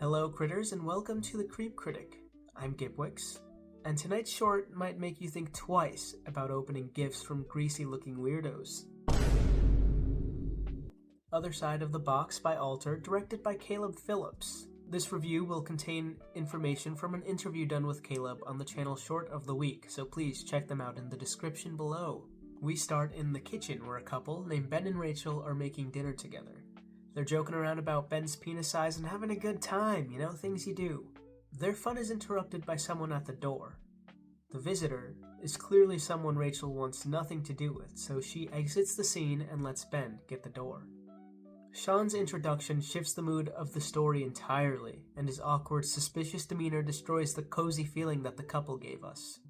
Hello critters and welcome to the Critic. I'm Gibwix, and tonight's short might make you think twice about opening gifts from greasy looking weirdos. Other Side of the Box by Alter, directed by Caleb Phillips. This review will contain information from an interview done with Caleb on the channel Short of the Week, so please check them out in the description below. We start in the kitchen where a couple named Ben and Rachel are making dinner together. They're joking around about Ben's penis size and having a good time, things you do. Their fun is interrupted by someone at the door. The visitor is clearly someone Rachel wants nothing to do with, so she exits the scene and lets Ben get the door. Sean's introduction shifts the mood of the story entirely, and his awkward, suspicious demeanor destroys the cozy feeling that the couple gave us.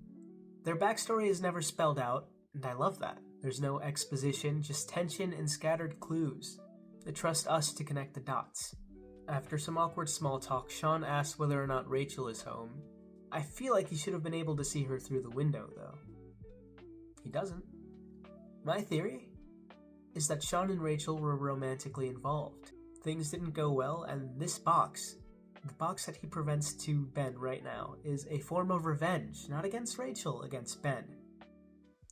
Their backstory is never spelled out, and I love that. There's no exposition, just tension and scattered clues. They trust us to connect the dots. After some awkward small talk, Sean asks whether or not Rachel is home. I feel like he should have been able to see her through the window, though. He doesn't. My theory is that Sean and Rachel were romantically involved. Things didn't go well, and this box, the box that he presents to Ben right now, is a form of revenge, not against Rachel, against Ben.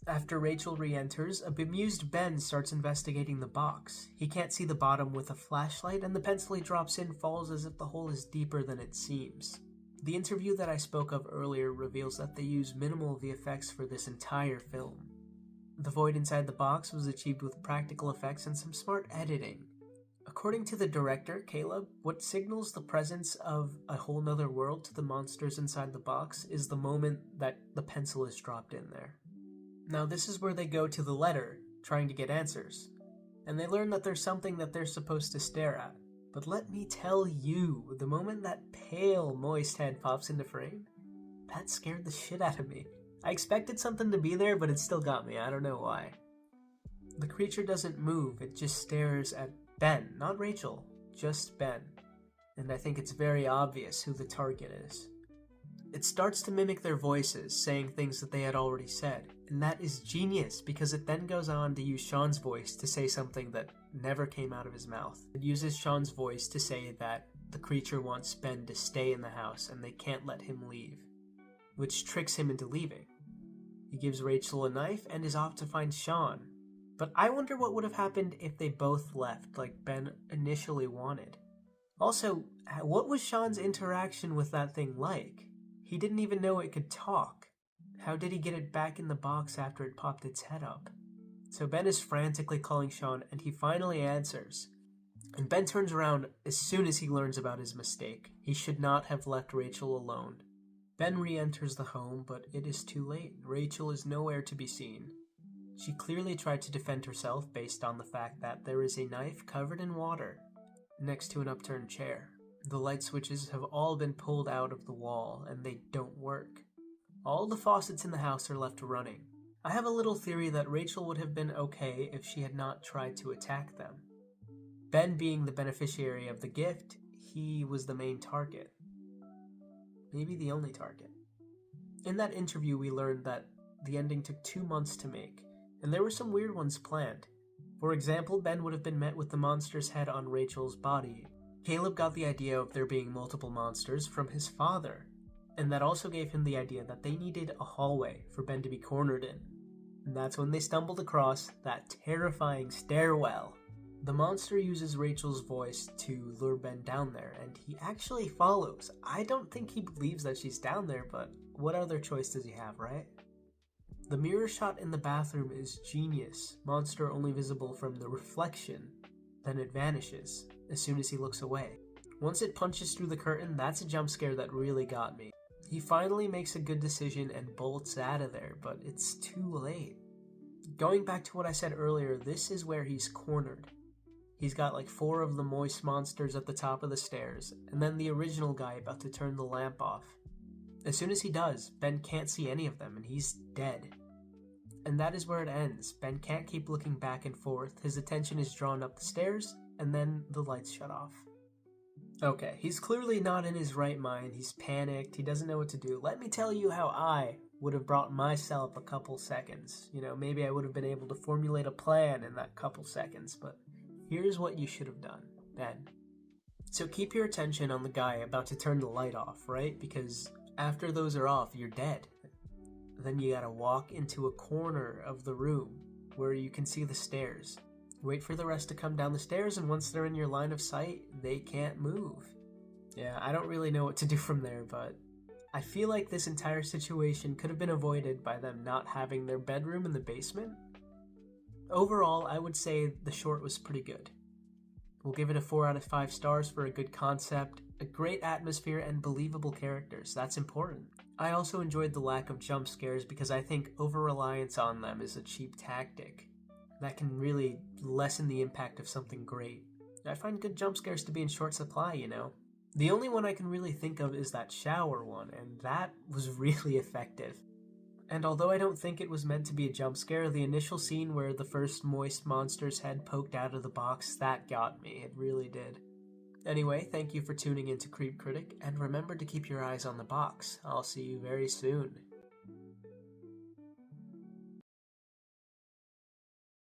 After Rachel re-enters, a bemused Ben starts investigating the box. He can't see the bottom with a flashlight, and the pencil he drops in falls as if the hole is deeper than it seems. The interview that I spoke of earlier reveals that they use minimal VFX for this entire film. The void inside the box was achieved with practical effects and some smart editing. According to the director, Caleb, what signals the presence of a whole nother world to the monsters inside the box is the moment that the pencil is dropped in there. Now this is where they go to the letter, trying to get answers, and they learn that there's something that they're supposed to stare at. But let me tell you, the moment that pale, moist head pops into frame, that scared the shit out of me. I expected something to be there, but it still got me, I don't know why. The creature doesn't move, it just stares at Ben, not Rachel, just Ben. And I think it's very obvious who the target is. It starts to mimic their voices, saying things that they had already said, and that is genius because it then goes on to use Sean's voice to say something that never came out of his mouth. It uses Sean's voice to say that the creature wants Ben to stay in the house and they can't let him leave, which tricks him into leaving. He gives Rachel a knife and is off to find Sean, but I wonder what would have happened if they both left like Ben initially wanted. Also, what was Sean's interaction with that thing like? He didn't even know it could talk. How did he get it back in the box after it popped its head up? So Ben is frantically calling Sean, and he finally answers. And Ben turns around as soon as he learns about his mistake. He should not have left Rachel alone. Ben re-enters the home, but it is too late. Rachel is nowhere to be seen. She clearly tried to defend herself based on the fact that there is a knife covered in water next to an upturned chair. The light switches have all been pulled out of the wall, and they don't work. All the faucets in the house are left running. I have a little theory that Rachel would have been okay if she had not tried to attack them. Ben being the beneficiary of the gift, he was the main target. Maybe the only target. In that interview, we learned that the ending took 2 months to make, and there were some weird ones planned. For example, Ben would have been met with the monster's head on Rachel's body. Caleb got the idea of there being multiple monsters from his father, and that also gave him the idea that they needed a hallway for Ben to be cornered in. And that's when they stumbled across that terrifying stairwell. The monster uses Rachel's voice to lure Ben down there, and he actually follows. I don't think he believes that she's down there, but what other choice does he have, right? The mirror shot in the bathroom is genius. Monster only visible from the reflection, then it vanishes as soon as he looks away. Once it punches through the curtain, that's a jump scare that really got me. He finally makes a good decision and bolts out of there, but it's too late. Going back to what I said earlier, this is where he's cornered. He's got like 4 of the moist monsters at the top of the stairs, and then the original guy about to turn the lamp off. As soon as he does, Ben can't see any of them, and he's dead. And that is where it ends. Ben can't keep looking back and forth, his attention is drawn up the stairs, and then the lights shut off. Okay, he's clearly not in his right mind, he's panicked, he doesn't know what to do. Let me tell you how I would have brought myself a couple seconds. Maybe I would have been able to formulate a plan in that couple seconds, but here's what you should have done, Ben. So keep your attention on the guy about to turn the light off, right? Because after those are off, you're dead. Then you gotta walk into a corner of the room where you can see the stairs. Wait for the rest to come down the stairs, and once they're in your line of sight, they can't move. Yeah, I don't really know what to do from there, but I feel like this entire situation could have been avoided by them not having their bedroom in the basement. Overall, I would say the short was pretty good. We'll give it a 4 out of 5 stars for a good concept, a great atmosphere, and believable characters. That's important. I also enjoyed the lack of jump scares because I think over-reliance on them is a cheap tactic that can really lessen the impact of something great. I find good jump scares to be in short supply, you know. The only one I can really think of is that shower one, and that was really effective. And although I don't think it was meant to be a jump scare, the initial scene where the first moist monster's head poked out of the box, that got me. It really did. Anyway, thank you for tuning in to Critic, and remember to keep your eyes on the box. I'll see you very soon.